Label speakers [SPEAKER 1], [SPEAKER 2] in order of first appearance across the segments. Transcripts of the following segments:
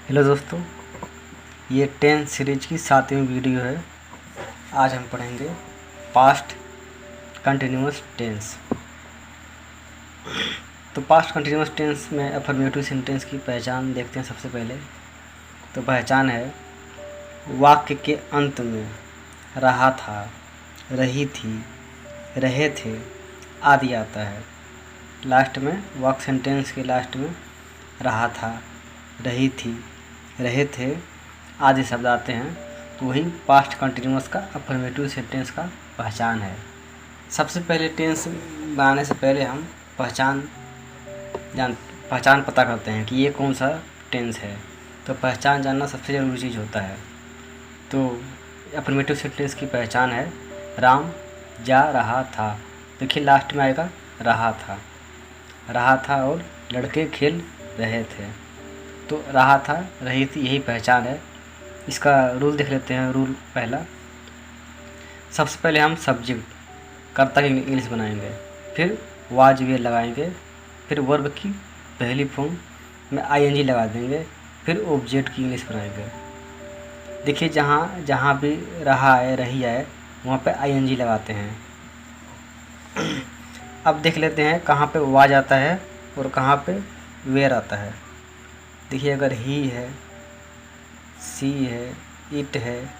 [SPEAKER 1] Hello दोस्तों, ये 10 series की 7वीं वीडियो है। आज हम पढ़ेंगे पास्ट कंटिन्यूअस टेंस। तो पास्ट कंटिन्यूअस टेंस में अफर्मेटिव सेंटेंस की पहचान देखते हैं। सबसे पहले तो पहचान है, वाक्य के अंत में रहा था, रही थी, रहे थे आदि आता है। लास्ट में वाक्य सेंटेंस के लास्ट में रहा था, रही थी, रहे थे आदि शब्द आते हैं, तो वही पास्ट कंटिन्यूअस का अफर्मेटिव सेंटेंस का पहचान है। सबसे पहले टेंस बनाने से पहले हम पहचान पता करते हैं कि ये कौन सा टेंस है। तो पहचान जानना सबसे ज़रूरी चीज़ होता है। तो अफर्मेटिव सेंटेंस की पहचान है, राम जा रहा था। देखिए लास्ट में आएगा रहा था और लड़के खेल रहे थे। तो रहा था, रही थी, यही पहचान है। इसका रूल देख लेते हैं। रूल पहला, सबसे पहले हम सब्जेक्ट कर्ता की इंग्लिश बनाएंगे, फिर वाज वेयर लगाएंगे, फिर वर्ब की पहली फॉर्म में आईएनजी लगा देंगे, फिर ऑब्जेक्ट की इंग्लिश बनाएंगे। देखिए जहाँ जहाँ भी रहा है, रही है, वहाँ पे आईएनजी लगाते हैं। अब देख लेते हैं कहाँ पे वाज आता है और कहाँ पे वेयर आता है। देखिए अगर ही है, सी है, इट है,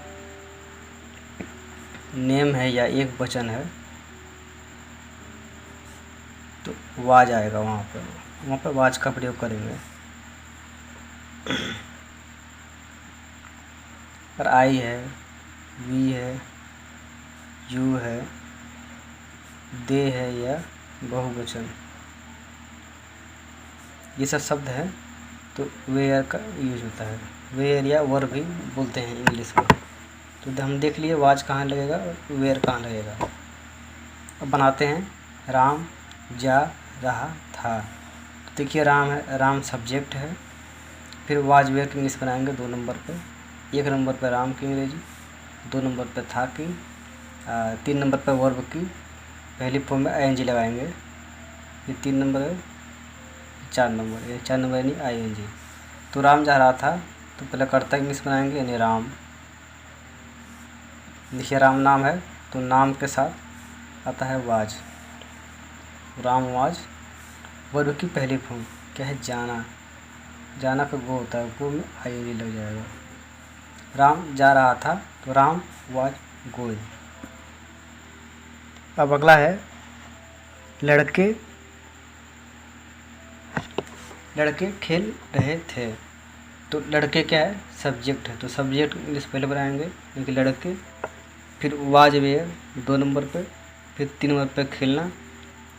[SPEAKER 1] नेम है या एक वचन है, तो वाज आएगा वहाँ पे वाज का प्रयोग करेंगे। पर आई है, वी है, यू है, दे है या बहुवचन, ये सब शब्द हैं, तो वेयर का यूज होता है। वेयर या वर भी बोलते हैं इंग्लिश में। तो हम देख लिए वाज कहाँ लगेगा और वेयर कहाँ लगेगा। अब बनाते हैं, राम जा रहा था। तो देखिए राम है, राम सब्जेक्ट है, फिर वाज वेयर की इंग्लिश बनाएंगे 2 नंबर पे। 1 नंबर पे राम की अंग्रेजी, 2 नंबर पे था की, 3 नंबर पे वर्ब की पहली फॉर्म में आईएनजी लगाएंगे। ये 3 नंबर है, 4 नंबर, ये 4 नंबर यानी आईएनजी। तो राम जा रहा था, तो पहले कर्ता इंग्लिश बनाएंगे यानी राम। देखिए राम नाम है, तो नाम के साथ आता है वाज, राम वाज। वर्ब की पहली फॉर्म क्या है, जाना। जाना का गो होता है, गो में आईएनजी लग जाएगा। राम जा रहा था, तो राम वाज गोइंग। अब अगला है, लड़के खेल रहे थे। तो लड़के क्या है, सब्जेक्ट है, तो सब्जेक्ट इंग्लिश पहले बनाएंगे यानी लड़के, फिर वाज वेयर 2 नंबर पे, फिर 3 नंबर पे खेलना,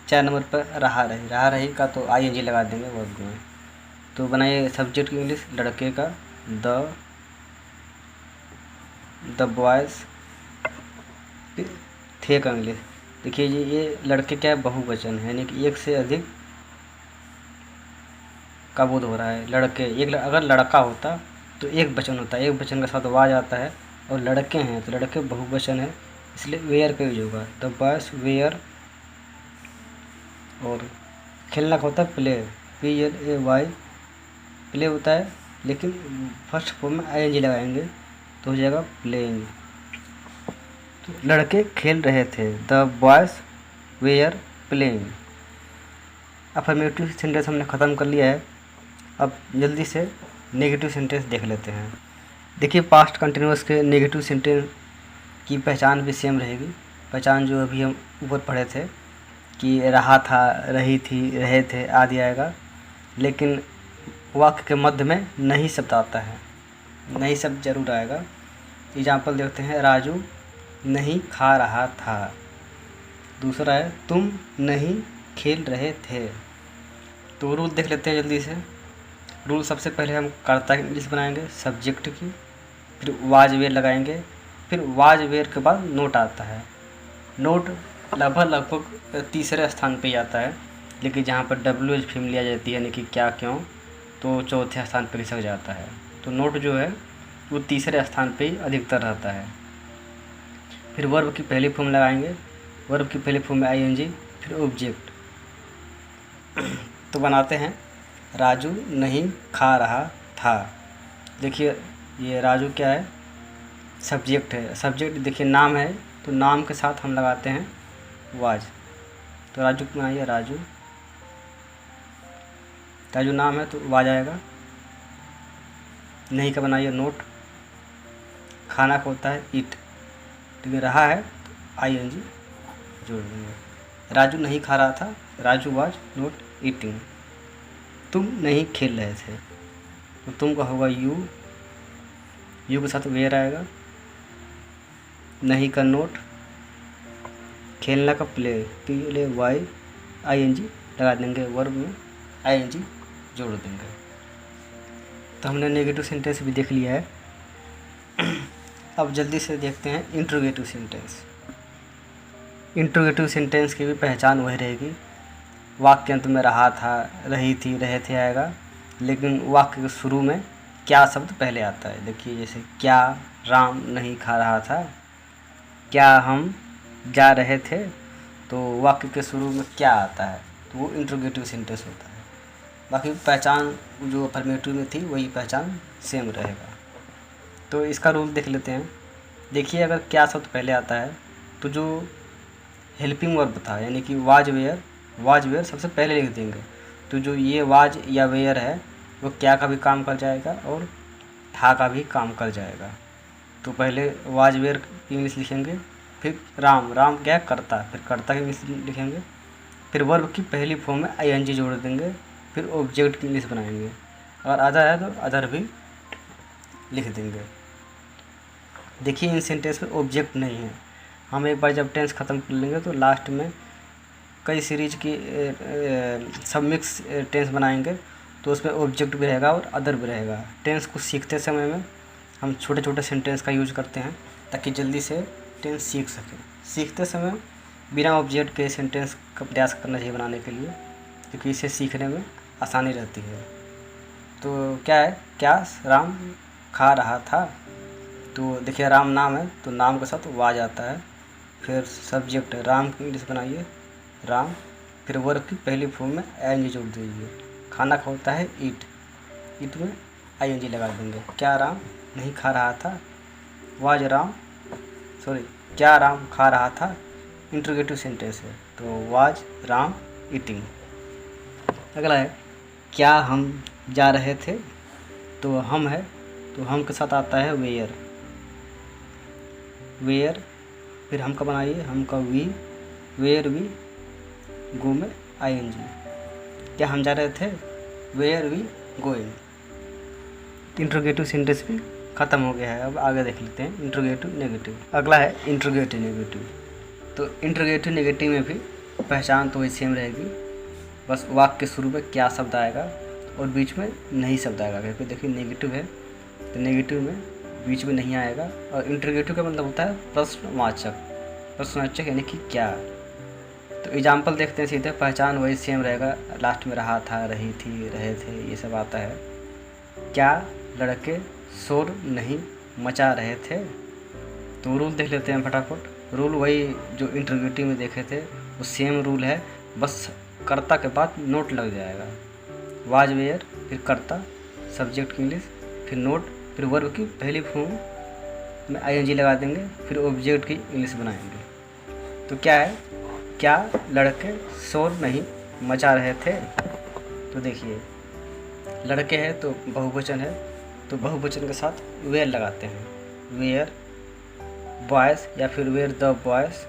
[SPEAKER 1] 4 नंबर पर रहा रही का तो आईएनजी लगा देंगे वर्ब में। तो बनाइए सब्जेक्ट की इंग्लिश, लड़के का द बॉयज़, थे का इंग्लिश। देखिए जी ये लड़के क्या है, बहुवचन है, यानी कि एक से अधिक का बोध हो रहा है। लड़के, एक अगर लड़का होता तो एक वचन होता है, एक वचन के साथ वाज आता है, और लड़के हैं तो लड़के बहुवचन है, इसलिए वेयर का यूज होगा, द बॉयज़ वेयर। और खेलना का होता है प्ले, PLAY, प्ले होता है, लेकिन फर्स्ट फॉर्म में आईएनजी लगाएंगे तो हो जाएगा प्लेइंग। तो लड़के खेल रहे थे, the boys were playing. Affirmative sentence हमने ख़त्म कर लिया है। अब जल्दी से नेगेटिव सेंटेंस देख लेते हैं। देखिए पास्ट कंटिन्यूअस के नेगेटिव सेंटेंस की पहचान भी सेम रहेगी। पहचान जो अभी हम ऊपर पढ़े थे कि रहा था, रही थी, रहे थे आदि आएगा, लेकिन वाक्य के मध्य में नहीं शब्द आता है, नहीं शब्द जरूर आएगा। एग्जाम्पल देखते हैं, राजू नहीं खा रहा था। दूसरा है, तुम नहीं खेल रहे थे। तो रूल देख लेते हैं जल्दी से। रूल सबसे पहले हम कर्ता की इंग्लिश बनाएंगे, सब्जेक्ट की, फिर वाज वेयर लगाएंगे, फिर वाज वेयर के बाद नोट आता है। नोट लगभग तीसरे स्थान पे ही आता है, लेकिन जहाँ पर WH फीम लिया जाती है यानी कि क्या क्यों, तो चौथे स्थान पर खिसक जाता है। तो नोट जो है वो तीसरे स्थान पे ही अधिकतर रहता है। फिर वर्ब की पहली फॉर्म लगाएंगे, वर्ब की पहली फॉर्म में आईएनजी, फिर ऑब्जेक्ट। तो बनाते हैं, राजू नहीं खा रहा था। देखिए ये राजू क्या है, सब्जेक्ट है। सब्जेक्ट देखिए नाम है, तो नाम के साथ हम लगाते हैं वाज। तो राजू को बनाइए राजू, राजू नाम है तो वाज आएगा। नहीं का बनाइए नोट, खाना का होता है ईट, ठीक है, रहा है तो ING जोड़ देंगे। राजू नहीं खा रहा था, राजू वाज नोट ईटिंग। तुम नहीं खेल रहे थे, तो तुम का होगा यू, यू के साथ वेयर आएगा। नहीं का नोट, खेलना का प्ले, PLAY ING लगा देंगे, वर्ब में ING जोड़ देंगे। तो हमने नेगेटिव सेंटेंस भी देख लिया है। अब जल्दी से देखते हैं इंट्रोगेटिव सेंटेंस। इंट्रोगेटिव सेंटेंस की भी पहचान वही रहेगी, वाक्य अंत में रहा था, रही थी, रहे थे आएगा, लेकिन वाक्य के शुरू में क्या शब्द पहले आता है। देखिए जैसे क्या राम नहीं खा रहा था, क्या हम जा रहे थे, तो वाक्य के शुरू में क्या आता है तो वो इंट्रोगेटिव सेंटेंस होता है। बाकी पहचान जो अफर्मेटिव में थी वही पहचान सेम रहेगा। तो इसका रूल देख लेते हैं। देखिए अगर क्या शब्द पहले आता है तो जो हेल्पिंग वर्ब था यानी कि वाज वेयर सबसे पहले लिख देंगे। तो जो ये वाज या वेयर है वो क्या का भी काम कर जाएगा और था का भी काम कर जाएगा। तो पहले वाज वेयर की इंग्लिश लिखेंगे, फिर राम क्या है करता, फिर करता की इंग्लिश लिखेंगे, फिर वर्ब की पहली फॉर्म में ING जोड़ देंगे, फिर ऑब्जेक्ट की इंग्लिश बनाएंगे। अगर अदर है तो अदर भी लिख देंगे। देखिए इन सेंटेंस में ऑब्जेक्ट नहीं है। हम एक बार जब टेंस ख़त्म कर लेंगे तो लास्ट में कई सीरीज की सब मिक्स टेंस बनाएंगे, तो उसमें ऑब्जेक्ट भी रहेगा और अदर भी रहेगा। टेंस को सीखते समय में हम छोटे छोटे सेंटेंस का यूज करते हैं ताकि जल्दी से टेंस सीख सकें। सीखते समय बिना ऑब्जेक्ट के सेंटेंस का प्रयास करना चाहिए बनाने के लिए, क्योंकि इसे सीखने में आसानी रहती है। तो क्या है, क्या राम खा रहा था, तो देखिए राम नाम है तो नाम के साथ वाज आता है, फिर सब्जेक्ट है राम की इंग्लिश बनाइए राम, फिर वर्ब की पहली फॉर्म में ING जोड़ दीजिए। खाना का होता है ईट, ईट में ING लगा देंगे। क्या राम नहीं खा रहा था, क्या राम खा रहा था, इंट्रोगेटिव सेंटेंस है तो वाज राम ईटिंग। अगला है क्या हम जा रहे थे, तो हम है तो हम के साथ आता है वेयर, फिर हम का बनाइए हम का वी, वेयर वी, गो में ING। क्या हम जा रहे थे, were we going. Interrogative sentence भी ख़त्म हो गया है। अब आगे देख लेते हैं इंट्रोगेटिव नेगेटिव। अगला है इंट्रोगेटिव नेगेटिव। तो इंट्रोगेटिव नेगेटिव में भी पहचान तो वही सेम रहेगी, बस वाक्य के शुरू में क्या शब्द आएगा और बीच में नहीं शब्द आएगा। क्योंकि देखिए नेगेटिव है तो नेगेटिव में बीच में नहीं आएगा। और इंट्रोगेटिव का मतलब होता है प्रश्नवाचक यानी कि क्या। तो एग्जाम्पल देखते हैं सीधे, पहचान वही सेम रहेगा, लास्ट में रहा था, रही थी, रहे थे, ये सब आता है। क्या लड़के शोर नहीं मचा रहे थे, तो रूल देख लेते हैं फटाफट। रूल वही जो इंट्रोगेटिव में देखे थे वो सेम रूल है, बस कर्ता के बाद नोट लग जाएगा। वाज वेयर, फिर कर्ता, सब्जेक्ट की इंग्लिश, फिर नोट, फिर वर्ब की पहली फॉर्म में ING लगा देंगे, फिर ऑब्जेक्ट की इंग्लिश बनाएंगे। तो क्या है, क्या लड़के शोर नहीं मचा रहे थे, तो देखिए लड़के हैं तो बहुवचन है, तो बहुवचन के साथ वेयर लगाते हैं, वेयर बॉयज़ या फिर वेयर द बॉयज़,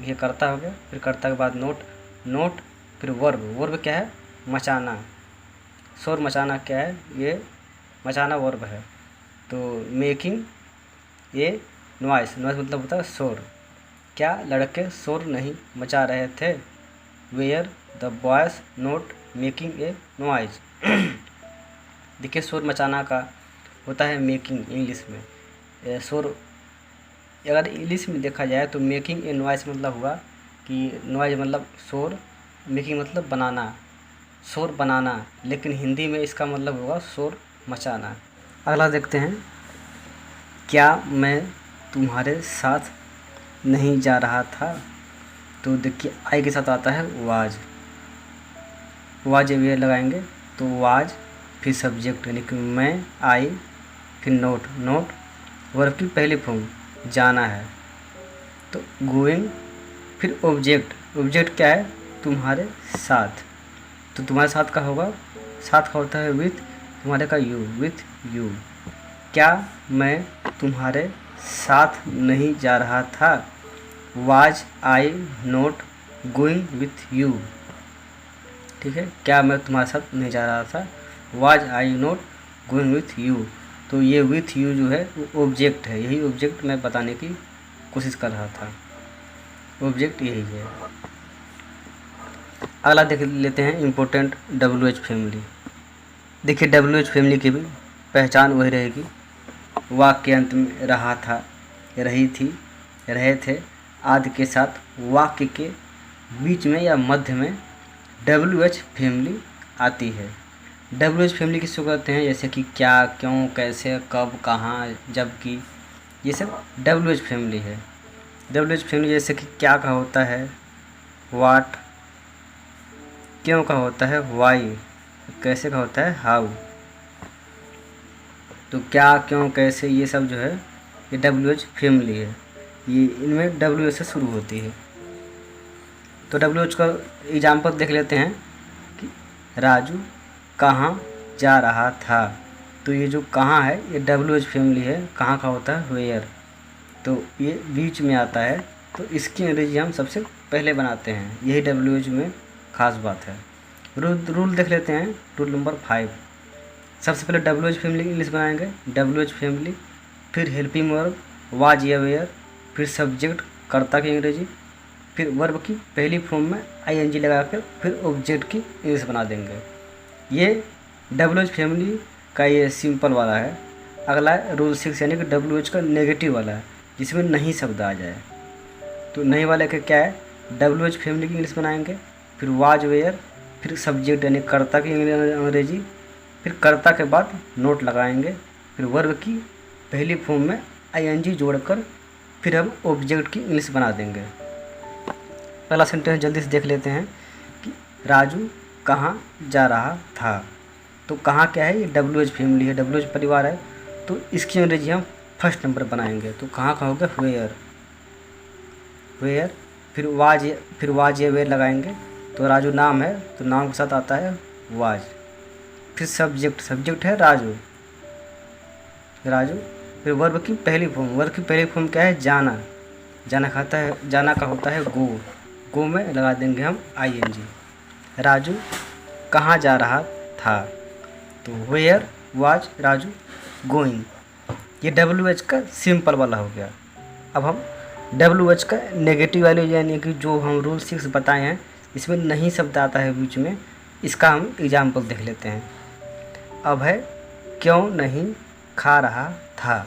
[SPEAKER 1] ये कर्ता हो गया, फिर कर्ता के बाद नोट, फिर वर्ब क्या है, मचाना, शोर मचाना क्या है, ये मचाना वर्ब है। तो मेकिंग ये नॉइस मतलब होता है शोर। क्या लड़के शोर नहीं मचा रहे थे, were the boys not making a noise. देखिए शोर मचाना का होता है मेकिंग इंग्लिश में। शोर अगर इंग्लिश में देखा जाए तो मेकिंग ए नॉइज मतलब हुआ कि नॉइज मतलब शोर, मेकिंग मतलब बनाना, शोर बनाना, लेकिन हिंदी में इसका मतलब होगा शोर मचाना। अगला देखते हैं, क्या मैं तुम्हारे साथ नहीं जा रहा था, तो देखिए आई के साथ आता है वाज वेयर लगाएंगे, तो वाज फिर सब्जेक्ट यानी कि मैं, आई, फिर नोट, नोट वर्ब की पहली फॉर्म जाना है, तो गोइंग, फिर ऑब्जेक्ट, ऑब्जेक्ट क्या है, तुम्हारे साथ, तो तुम्हारे साथ का होगा, साथ का होता है विथ, तुम्हारे का यू, विथ यू। क्या मैं तुम्हारे साथ नहीं जा रहा था, was I note going with you. ठीक है, क्या मैं तुम्हारे साथ नहीं जा रहा था, was I note going with you. तो ये विथ यू जो है वो ऑब्जेक्ट है, यही ऑब्जेक्ट मैं बताने की कोशिश कर रहा था, ऑब्जेक्ट यही है। अगला देख लेते हैं इम्पोर्टेंट WH फैमिली। देखिए WH फैमिली की भी पहचान वही रहेगी, वाक्य के अंत में रहा था, रही थी, रहे थे आदि के साथ वाक्य के बीच में या मध्य में WH फैमिली आती है। WH फैमिली किसको कहते हैं, जैसे कि क्या, क्यों, कैसे, कब, कहाँ, जबकि, ये सब WH फैमिली है। WH फैमिली जैसे कि क्या का होता है वाट, क्यों का होता है वाई, कैसे का होता है हाउ। तो क्या, क्यों, कैसे, ये सब जो है ये WH फैमिली है, ये इनमें WH से शुरू होती है। तो WH का एग्जाम्पल देख लेते हैं कि राजू कहाँ जा रहा था, तो ये जो कहाँ है ये WH फैमिली है, कहाँ का होता है वेयर, तो ये बीच में आता है, तो इसकी अंग्रेजी हम सबसे पहले बनाते हैं, यही WH में ख़ास बात है। रूल देख लेते हैं, रूल नंबर 5। सबसे पहले WH फैमिली इंग्लिश बनाएंगे, WH फैमिली, फिर हेल्पिंग वर्ब वाज या वेयर, फिर सब्जेक्ट कर्ता की अंग्रेजी, फिर वर्ब की पहली फॉर्म में ING लगाकर फिर ऑब्जेक्ट की इंग्लिश बना देंगे। ये WH फैमिली का ये सिंपल वाला है। अगला है रूल 6 यानी कि WH का नेगेटिव वाला है, जिसमें नहीं शब्द आ जाए। तो नहीं वाले का क्या है, WH फैमिली की इंग्लिश बनाएंगे, फिर वाज वेयर, फिर सब्जेक्ट यानी कर्ता की अंग्रेजी, फिर कर्ता के बाद नोट लगाएंगे, फिर वर्ब की पहली फॉर्म में ING जोड़कर फिर हम ऑब्जेक्ट की इंग्लिश बना देंगे। पहला सेंटेंस जल्दी से देख लेते हैं कि राजू कहाँ जा रहा था। तो कहाँ क्या है, ये WH फैमिली है, WH परिवार है, तो इसकी अंग्रेजी हम फर्स्ट नंबर बनाएंगे। तो कहाँ का होगा वेयर, वेयर, फिर वाज या वेयर लगाएंगे, तो राजू नाम है तो नाम के साथ आता है वाज, फिर सब्जेक्ट, सब्जेक्ट है राजू, राजू, फिर वर्ब की पहली फॉर्म, वर्ब की पहली फॉर्म क्या है जाना, जाना खाता है, जाना का होता है गो, गो में लगा देंगे हम ING। राजू कहाँ जा रहा था, तो वेयर वाज राजू गोइंग, ये WH का सिंपल वाला हो गया। अब हम WH का नेगेटिव वाले यानी कि जो हम रूल 6 बताए हैं, इसमें नहीं शब्द आता है बीच में, इसका हम एग्जाम्पल देख लेते हैं। अब है क्यों नहीं खा रहा था,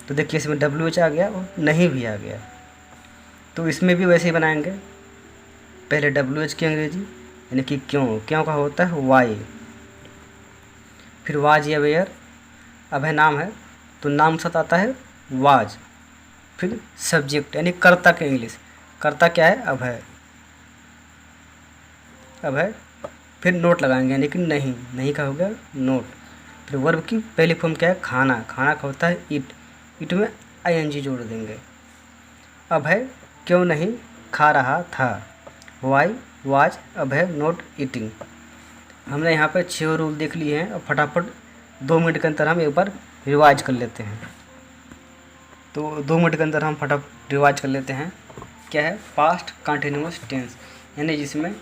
[SPEAKER 1] तो देखिए इसमें WH आ गया और नहीं भी आ गया, तो इसमें भी वैसे ही बनाएंगे। पहले WH की अंग्रेजी यानी कि क्यों, क्यों का होता है वाई, फिर वाज या वेयर, अब है नाम है तो नाम साथ आता है वाज, फिर सब्जेक्ट यानी कर्ता के इंग्लिश, कर्ता क्या है अब है, अब है, फिर नोट लगाएंगे यानी कि नहीं, नहीं का हो गया नोट, फिर वर्ब की पहली फॉर्म क्या है खाना, खाना का होता है ईट, ईट में ING जोड़ देंगे। अब है क्यों नहीं खा रहा था, वाई वाज, अब है नोट ईटिंग। हमने यहाँ पे 6 रूल देख लिए हैं और फटाफट 2 मिनट के अंदर हम एक बार रिवाइज कर लेते हैं। तो 2 मिनट के अंदर हम फटाफट रिवाइज कर लेते हैं। क्या है, पास्ट कंटिन्यूअस टेंस यानी जिसमें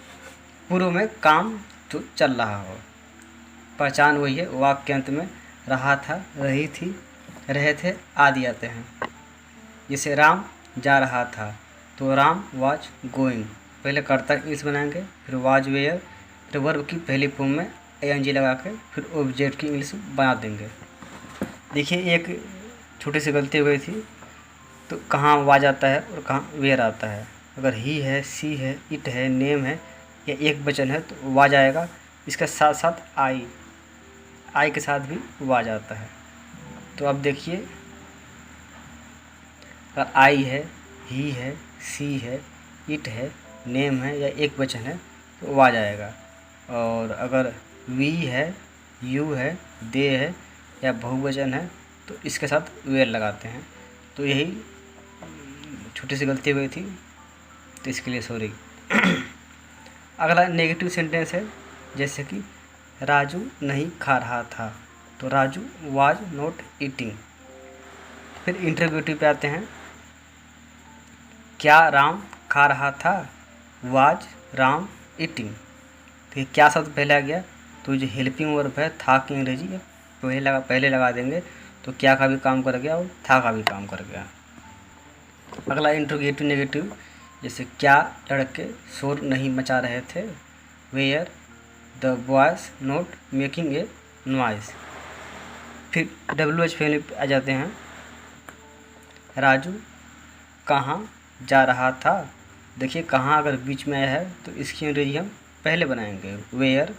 [SPEAKER 1] पूर्व में काम जो चल रहा हो, पहचान वही है, वाक्य के अंत में रहा था, रही थी, रहे थे आदि आते हैं। जैसे राम जा रहा था, तो राम वाज गोइंग, पहले कर्ता इंग्लिश बनाएंगे, फिर वाज वेयर, फिर वर्ब की पहली फॉर्म में ING लगा के फिर ऑब्जेक्ट की इंग्लिश बना देंगे। देखिए एक छोटी सी गलती हो गई थी, तो कहाँ वाज आता है और कहाँ वेयर आता है। अगर ही है, सी है, इट है, नेम है या एक वचन है तो वाज आएगा, इसके साथ साथ आई के साथ भी वाज आता है। तो अब देखिए अगर आई है, ही है, सी है, इट है, नेम है या एक वचन है तो वाज आएगा, और अगर वी है, यू है, दे है या बहुवचन है तो इसके साथ वेयर लगाते हैं। तो यही छोटी सी गलती हुई थी, तो इसके लिए सॉरी। अगला नेगेटिव सेंटेंस है, जैसे कि राजू नहीं खा रहा था, तो राजू वाज नॉट ईटिंग। फिर इंटरोगेटिव पे आते हैं, क्या राम खा रहा था, वाज राम ईटिंग। तो ये क्या शब्द पहले आ गया, तो जो हेल्पिंग वर्ब है था की अंग्रेजी है पहले लगा देंगे, तो क्या का भी काम कर गया और था का भी काम कर गया। अगला इंटरोगेटिव नेगेटिव, जैसे क्या लड़के शोर नहीं मचा रहे थे, were the boys not making a noise. फिर WH फैमिली पे आ जाते हैं, राजू कहाँ जा रहा था। देखिए कहाँ अगर बीच में आया है तो इसकी अंग्रेजी हम पहले बनाएंगे, वेयर।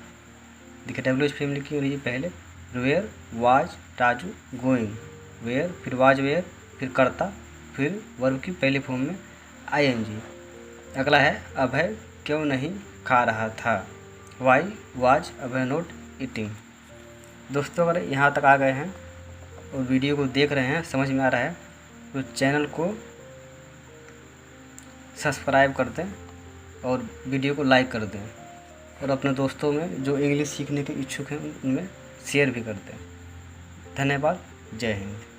[SPEAKER 1] देखिए WH फैमिली की अंग्रेजी पहले, where was Raju going, where फिर वाज वेयर फिर करता फिर वर्ब की पहले फॉर्म में ING। अगला है अभय क्यों नहीं खा रहा था, why was Abhay not eating. दोस्तों अगर यहाँ तक आ गए हैं और वीडियो को देख रहे हैं, समझ में आ रहा है, तो चैनल को सब्सक्राइब कर दें और वीडियो को लाइक कर दें और अपने दोस्तों में जो इंग्लिश सीखने के इच्छुक हैं उनमें शेयर भी कर दें। धन्यवाद। जय हिंद।